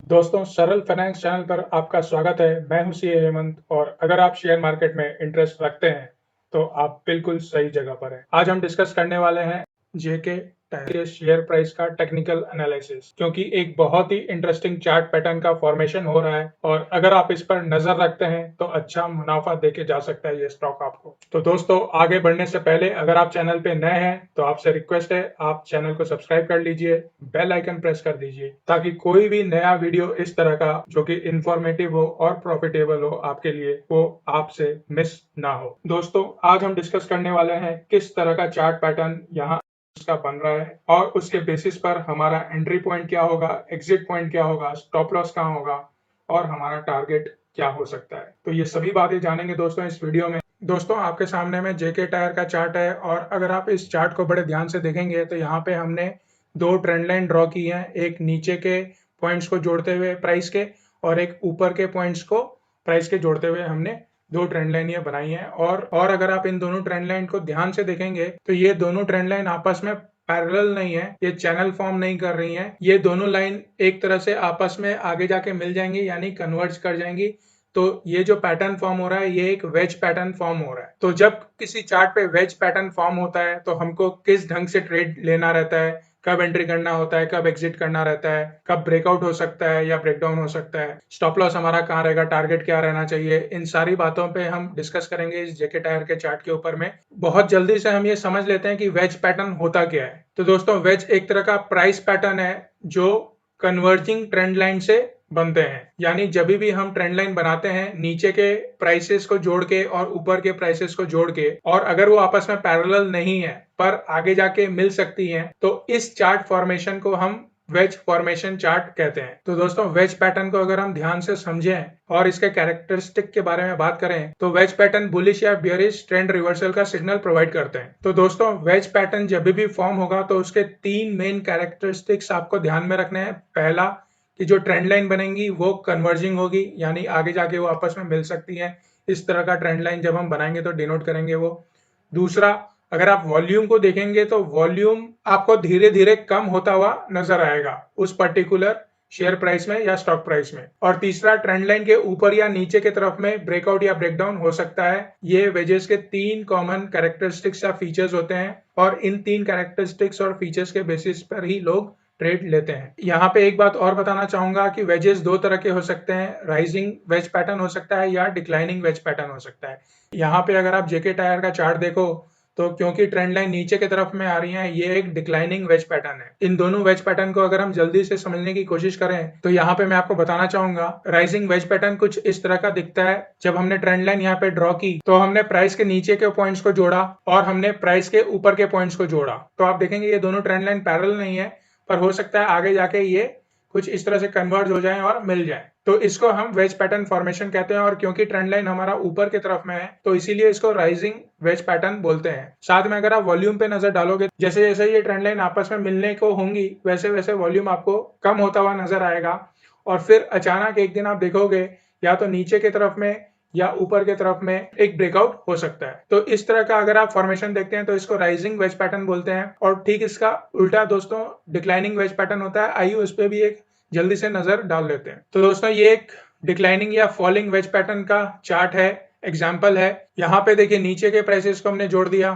दोस्तों, सरल finance channel पर आपका स्वागत है। मैं हूं सीए हेमंत और अगर आप शेयर मार्केट में इंटरेस्ट रखते हैं तो आप बिल्कुल सही जगह पर हैं। आज हम डिस्कस करने वाले हैं जेके टायर के शेयर प्राइस का टेक्निकल एनालिसिस, क्योंकि एक बहुत ही इंटरेस्टिंग चार्ट पैटर्न का फॉर्मेशन हो रहा है और अगर आप इस पर नजर रखते हैं तो अच्छा मुनाफा देके जा सकता है ये स्टॉक आपको। तो दोस्तों, आगे बढ़ने से पहले अगर आप चैनल पे नए हैं तो आपसे रिक्वेस्ट है आप चैनल को सब्सक्राइब कर लीजिए, बेल आइकन प्रेस कर दीजिए ताकि कोई भी नया वीडियो इस तरह का जो कि इंफॉर्मेटिव हो और प्रॉफिटेबल हो आपके लिए, वो आपसे मिस ना हो। दोस्तों, आज हम डिस्कस करने वाले हैं किस तरह का चार्ट पैटर्न यहाँ उसका बन रहा है और उसके बेसिस पर हमारा एंट्री पॉइंट क्या होगा, एग्जिट पॉइंट क्या होगा, स्टॉप लॉस कहाँ होगा और हमारा टारगेट क्या हो सकता है। तो ये सभी बातें जानेंगे दोस्तों इस वीडियो में। दोस्तों, आपके सामने में जेके टायर का चार्ट है और अगर आप इस चार्ट को बड़े ध्यान से देखेंगे तो यहाँ पे हमने दो ट्रेंड लाइन ड्रॉ की है, एक नीचे के पॉइंट्स को जोड़ते हुए प्राइस के और एक ऊपर के पॉइंट्स को प्राइस के जोड़ते हुए हमने दो ट्रेंड लाइन ये बनाई है। और अगर आप इन दोनों ट्रेंड लाइन को ध्यान से देखेंगे तो ये दोनों ट्रेंड लाइन आपस में पैरेलल नहीं है, ये चैनल फॉर्म नहीं कर रही हैं। ये दोनों लाइन एक तरह से आपस में आगे जाके मिल जाएंगी, यानी कन्वर्ज कर जाएंगी। तो ये जो पैटर्न फॉर्म हो रहा है ये एक वेज पैटर्न फॉर्म हो रहा है। तो जब किसी चार्ट पे वेज पैटर्न फॉर्म होता है तो हमको किस ढंग से ट्रेड लेना रहता है, कब एंट्री करना होता है, कब एग्जिट करना रहता है, कब ब्रेकआउट हो सकता है या ब्रेकडाउन हो सकता है, स्टॉप लॉस हमारा कहाँ रहेगा, टारगेट क्या रहना चाहिए, इन सारी बातों पे हम डिस्कस करेंगे इस जेके टायर के चार्ट के ऊपर में। बहुत जल्दी से हम ये समझ लेते हैं कि वेज पैटर्न होता क्या है। तो दोस्तों, वेज एक तरह का प्राइस पैटर्न है जो कन्वर्जिंग ट्रेंड लाइन से बनते हैं। यानी जब भी हम ट्रेंड लाइन बनाते हैं नीचे के प्राइसेस को जोड़ के और ऊपर के प्राइसेस को जोड़ के, और अगर वो आपस में पैरेलल नहीं है पर आगे जाके मिल सकती हैं, तो इस चार्ट फॉर्मेशन को हम वेज फॉर्मेशन चार्ट कहते हैं। तो दोस्तों, वेज पैटर्न को अगर हम ध्यान से समझें और इसके कैरेक्टरिस्टिक के बारे में बात करें तो वेज पैटर्न बुलिश या बियरिश ट्रेंड रिवर्सल का सिग्नल प्रोवाइड करते हैं। तो दोस्तों, वेज पैटर्न जब भी फॉर्म होगा तो उसके तीन मेन कैरेक्टरिस्टिक्स आपको ध्यान में रखने हैं। पहला, कि जो ट्रेंड लाइन बनेंगी वो कन्वर्जिंग होगी, यानी आगे जाके वो आपस में मिल सकती है। इस तरह का ट्रेंड लाइन जब हम बनाएंगे तो डिनोट करेंगे वो। दूसरा, अगर आप वॉल्यूम को देखेंगे तो वॉल्यूम आपको धीरे धीरे कम होता हुआ नजर आएगा उस पर्टिकुलर शेयर प्राइस में या स्टॉक प्राइस में। और तीसरा, ट्रेंड लाइन के ऊपर या नीचे के तरफ में ब्रेकआउट या ब्रेकडाउन हो सकता है। ये वेजेस के तीन कॉमन कैरेक्टरिस्टिक्स या फीचर्स होते हैं और इन तीन कैरेक्टरिस्टिक्स और फीचर्स के बेसिस पर ही लोग ट्रेड लेते हैं। यहाँ पे एक बात और बताना चाहूंगा कि वेजेस दो तरह के हो सकते हैं, राइजिंग वेज पैटर्न हो सकता है या डिक्लाइनिंग वेज पैटर्न हो सकता है। यहाँ पे अगर आप जेके टायर का चार्ट देखो तो क्योंकि ट्रेंड लाइन नीचे की तरफ में आ रही है, ये एक डिक्लाइनिंग वेज पैटर्न है। इन दोनों वेज पैटर्न को अगर हम जल्दी से समझने की कोशिश करें तो यहाँ पे मैं आपको बताना चाहूंगा, राइजिंग वेज पैटर्न कुछ इस तरह का दिखता है। जब हमने ट्रेंड लाइन यहाँ पे ड्रॉ की तो हमने प्राइस के नीचे के पॉइंट्स को जोड़ा और हमने प्राइस के ऊपर के पॉइंट्स को जोड़ा, तो आप देखेंगे ये दोनों ट्रेंड लाइन पैरेलल नहीं है, पर हो सकता है आगे जाके ये कुछ इस तरह से कन्वर्ज हो जाए और मिल जाए। तो इसको हम वेज पैटर्न फॉर्मेशन कहते हैं और क्योंकि ट्रेंड लाइन हमारा ऊपर की तरफ में है तो इसीलिए इसको राइजिंग वेज पैटर्न बोलते हैं। साथ में अगर आप वॉल्यूम पे नजर डालोगे, जैसे जैसे ये ट्रेंड लाइन आपस में मिलने को होंगी वैसे वैसे वॉल्यूम आपको कम होता हुआ नजर आएगा और फिर अचानक एक दिन आप देखोगे या तो नीचे की तरफ में या ऊपर की तरफ में एक ब्रेकआउट हो सकता है। तो इस तरह का अगर आप फॉर्मेशन देखते हैं तो इसको राइजिंग वेज पैटर्न बोलते हैं। और ठीक इसका उल्टा दोस्तों डिक्लाइनिंग वेज पैटर्न होता है। आइए उस पर भी एक जल्दी से नजर डाल लेते हैं। तो दोस्तों, ये एक डिक्लाइनिंग या फॉलिंग वेज पैटर्न का चार्ट है, एग्जाम्पल है। यहाँ पे देखिए नीचे के प्राइसेस को हमने जोड़ दिया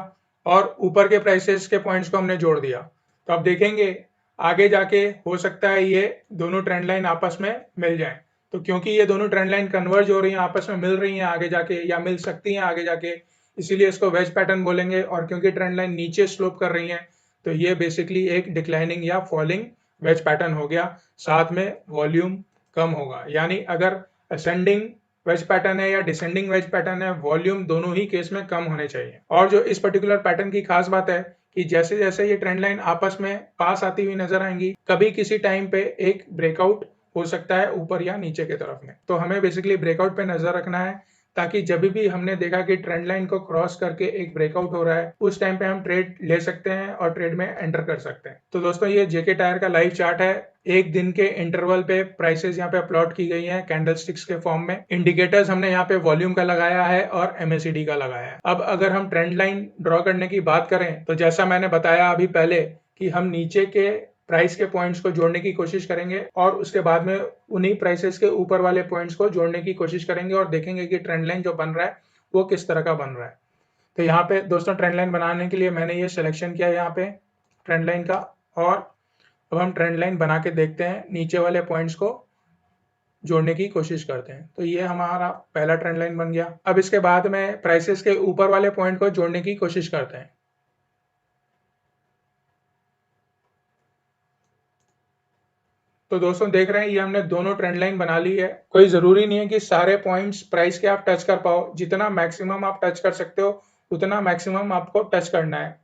और ऊपर के प्राइसेस के पॉइंट्स को हमने जोड़ दिया। तो आप देखेंगे आगे जाके हो सकता है ये दोनों ट्रेंड लाइन आपस में मिल जाए। तो क्योंकि ये दोनों ट्रेंड लाइन कन्वर्ज हो रही हैं, आपस में मिल रही हैं आगे जाके या मिल सकती हैं आगे जाके, इसीलिए इसको वेज पैटर्न बोलेंगे। और क्योंकि ट्रेंड लाइन नीचे स्लोप कर रही है तो ये बेसिकली एक डिक्लाइनिंग या फॉलिंग वेज पैटर्न हो गया। साथ में वॉल्यूम कम होगा, यानी अगर असेंडिंग वेज पैटर्न है या डिसेंडिंग वेज पैटर्न है, वॉल्यूम दोनों ही केस में कम होने चाहिए। और जो इस पर्टिकुलर पैटर्न की खास बात है कि जैसे जैसे ये ट्रेंड लाइन आपस में पास आती हुई नजर आएंगी, कभी किसी टाइम पे एक ब्रेकआउट हो सकता है ऊपर या नीचे की तरफ में। तो हमें बेसिकली ब्रेकआउट पे नजर रखना है ताकि जब भी हमने देखा कि ट्रेंड लाइन को क्रॉस करके एक ब्रेकआउट हो रहा है उस टाइम पे हम ट्रेड ले सकते हैं और ट्रेड में एंटर कर सकते हैं। तो दोस्तों, ये जेके टायर का लाइव चार्ट है। एक दिन के इंटरवल पे प्राइसेस यहाँ पे प्लॉट की गई हैं कैंडलस्टिक्स के फॉर्म में। इंडिकेटर्स हमने यहाँ पे वॉल्यूम का लगाया है और एमएसीडी का लगाया है। अब अगर हम ट्रेंड लाइन ड्रॉ करने की बात करें तो जैसा मैंने बताया अभी पहले कि हम नीचे के प्राइस के पॉइंट्स को जोड़ने की कोशिश करेंगे और उसके बाद में उन्हीं प्राइसेस के ऊपर वाले पॉइंट्स को जोड़ने की कोशिश करेंगे और देखेंगे कि ट्रेंड लाइन जो बन रहा है वो किस तरह का बन रहा है। तो यहाँ पे दोस्तों ट्रेंड लाइन बनाने के लिए मैंने ये सिलेक्शन किया यहाँ पे ट्रेंड लाइन का, और अब हम ट्रेंड लाइन बना के देखते हैं, नीचे वाले पॉइंट्स को जोड़ने की कोशिश करते हैं। तो ये हमारा पहला ट्रेंड लाइन बन गया। अब इसके बाद में प्राइसेस के ऊपर वाले पॉइंट को जोड़ने की कोशिश करते हैं। तो दोस्तों देख रहे हैं ये हमने दोनों ट्रेंड लाइन बना ली है। कोई जरूरी नहीं है कि सारे पॉइंट्स प्राइस के आप टच कर पाओ, जितना मैक्सिमम आप टच कर सकते हो उतना मैक्सिमम आपको टच करना है।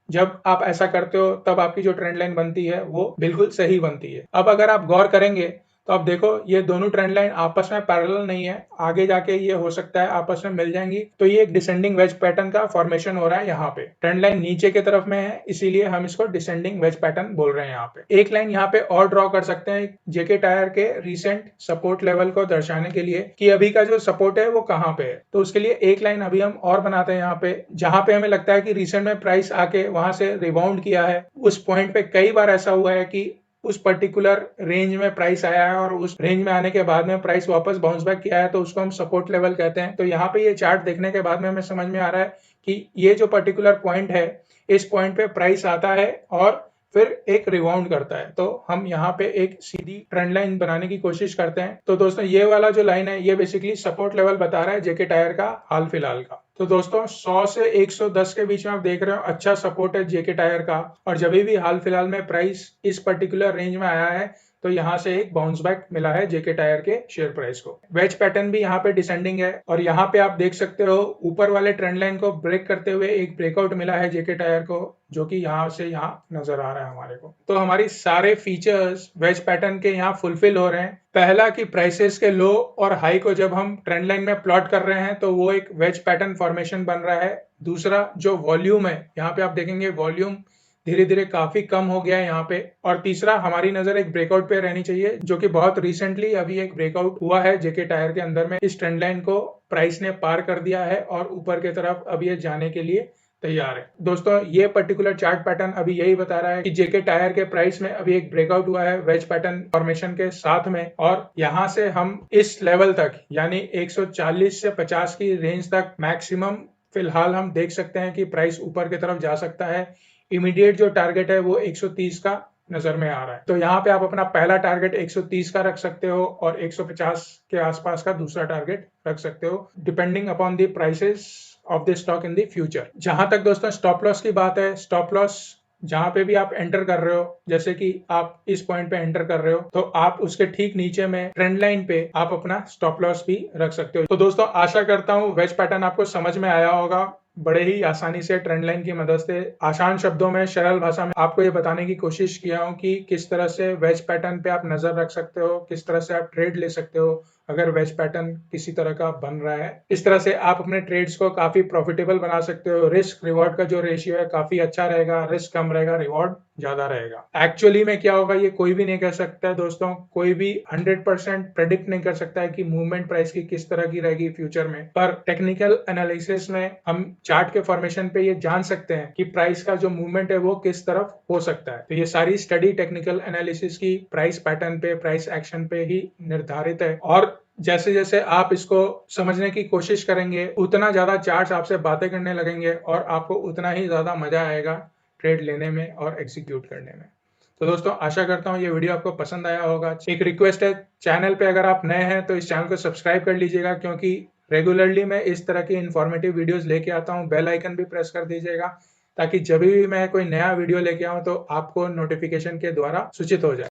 जब आप ऐसा करते हो तब आपकी जो ट्रेंड लाइन बनती है वो बिल्कुल सही बनती है। अब अगर आप गौर करेंगे तो आप देखो ये दोनों ट्रेंड लाइन आपस में पैरेलल नहीं है, आगे जाके ये हो सकता है आपस में मिल जाएंगी। तो ये एक डिसेंडिंग वेज पैटर्न का फॉर्मेशन हो रहा है। यहाँ पे ट्रेंड लाइन नीचे की तरफ में है, इसीलिए हम इसको डिसेंडिंग वेज पैटर्न बोल रहे हैं। यहाँ पे एक लाइन यहाँ पे और ड्रॉ कर सकते हैं जेके टायर के रिसेंट सपोर्ट लेवल को दर्शाने के लिए कि अभी का जो सपोर्ट है वो कहाँ पे है। तो उसके लिए एक लाइन अभी हम और बनाते हैं यहाँ पे, जहां पे हमें लगता है कि रिसेंट में प्राइस आके वहां से रिबाउंड किया है। उस पॉइंट पे कई बार ऐसा हुआ है कि उस पर्टिकुलर रेंज में प्राइस आया है और उस रेंज में आने के बाद में प्राइस वापस बाउंस बैक किया है, तो उसको हम सपोर्ट लेवल कहते हैं। तो यहाँ पे ये चार्ट देखने के बाद में हमें समझ में आ रहा है कि ये जो पर्टिकुलर पॉइंट है, इस पॉइंट पे प्राइस आता है और फिर एक रिबाउंड करता है। तो हम यहाँ पे एक सीधी ट्रेंड लाइन बनाने की कोशिश करते हैं। तो दोस्तों ये वाला जो लाइन है ये बेसिकली सपोर्ट लेवल बता रहा है जेके टायर का हाल फिलहाल का। तो दोस्तों 100 से 110 के बीच में आप देख रहे हो अच्छा सपोर्ट है जेके टायर का, और जब भी हाल फिलहाल में प्राइस इस पर्टिकुलर रेंज में आया है तो यहाँ से एक बाउंस बैक मिला है जेके टायर के शेयर प्राइस को। वेज पैटर्न भी यहाँ पे डिसेंडिंग है और यहाँ पे आप देख सकते हो ऊपर वाले ट्रेंड लाइन को ब्रेक करते हुए एक ब्रेकआउट मिला है जेके टायर को, जो कि यहाँ से यहाँ नजर आ रहा है हमारे को। तो हमारी सारे फीचर्स वेज पैटर्न के यहाँ फुलफिल हो रहे हैं। पहला कि प्राइसेस के लो और हाई को जब हम ट्रेंड लाइन में प्लॉट कर रहे हैं तो वो एक वेज पैटर्न फॉर्मेशन बन रहा है। दूसरा जो वॉल्यूम है, यहाँ पे आप देखेंगे वॉल्यूम धीरे धीरे काफी कम हो गया है यहाँ पे। और तीसरा हमारी नजर एक ब्रेकआउट पे रहनी चाहिए, जो कि बहुत रिसेंटली अभी एक ब्रेकआउट हुआ है जेके टायर के अंदर में। इस ट्रेंड लाइन को प्राइस ने पार कर दिया है और ऊपर की तरफ अब ये जाने के लिए तैयार है। दोस्तों ये पर्टिकुलर चार्ट पैटर्न अभी यही बता रहा है कि जेके टायर के प्राइस में अभी एक ब्रेकआउट हुआ है वेज पैटर्न फॉर्मेशन के साथ में, और यहाँ से हम इस लेवल तक यानी 140 से 50 की रेंज तक मैक्सिमम फिलहाल हम देख सकते हैं कि प्राइस ऊपर की तरफ जा सकता है। इमीडिएट जो टारगेट है वो 130 का नजर में आ रहा है। तो यहाँ पे आप अपना पहला टारगेट 130 का रख सकते हो और 150 के आसपास का दूसरा टारगेट रख सकते हो, depending upon the prices of the stock in the future. जहां तक दोस्तों स्टॉप लॉस की बात है, स्टॉप लॉस जहां पे भी आप एंटर कर रहे हो, जैसे कि आप इस पॉइंट पे एंटर कर रहे हो तो आप उसके ठीक नीचे में ट्रेंड लाइन पे आप अपना स्टॉप लॉस भी रख सकते हो। तो दोस्तों आशा करता हूँ वेज पैटर्न आपको समझ में आया होगा। बड़े ही आसानी से ट्रेंड लाइन की मदद से आसान शब्दों में सरल भाषा में आपको ये बताने की कोशिश किया हूँ कि किस तरह से वेज पैटर्न पे आप नजर रख सकते हो, किस तरह से आप ट्रेड ले सकते हो अगर वेज पैटर्न किसी तरह का बन रहा है। इस तरह से आप अपने ट्रेड्स को काफी प्रॉफिटेबल बना सकते हो। रिस्क रिवॉर्ड का जो रेशियो है काफी अच्छा रहेगा, रिस्क कम रहेगा, रिवॉर्ड ज्यादा रहेगा। एक्चुअली में क्या होगा ये कोई भी नहीं कह सकता है दोस्तों, कोई भी 100% प्रेडिक्ट नहीं कर सकता है कि मूवमेंट प्राइस की किस तरह की रहेगी फ्यूचर में। पर टेक्निकल एनालिसिस में हम चार्ट के फॉर्मेशन पे ये जान सकते हैं कि प्राइस का जो मूवमेंट है वो किस तरफ हो सकता है। तो ये सारी स्टडी टेक्निकल एनालिसिस की प्राइस पैटर्न पे, प्राइस एक्शन पे ही निर्धारित है। और जैसे जैसे आप इसको समझने की कोशिश करेंगे उतना ज्यादा चार्ट्स आपसे बातें करने लगेंगे और आपको उतना ही ज्यादा मजा आएगा ट्रेड लेने में और एग्जीक्यूट करने में। तो दोस्तों आशा करता हूँ ये वीडियो आपको पसंद आया होगा। एक रिक्वेस्ट है, चैनल पे अगर आप नए हैं तो इस चैनल को सब्सक्राइब कर लीजिएगा, क्योंकि रेगुलरली मैं इस तरह की इंफॉर्मेटिव वीडियोस लेके आता हूँ। बेल आइकन भी प्रेस कर दीजिएगा ताकि जब भी मैं कोई नया वीडियो लेके आऊँ तो आपको नोटिफिकेशन के द्वारा सूचित हो जाए।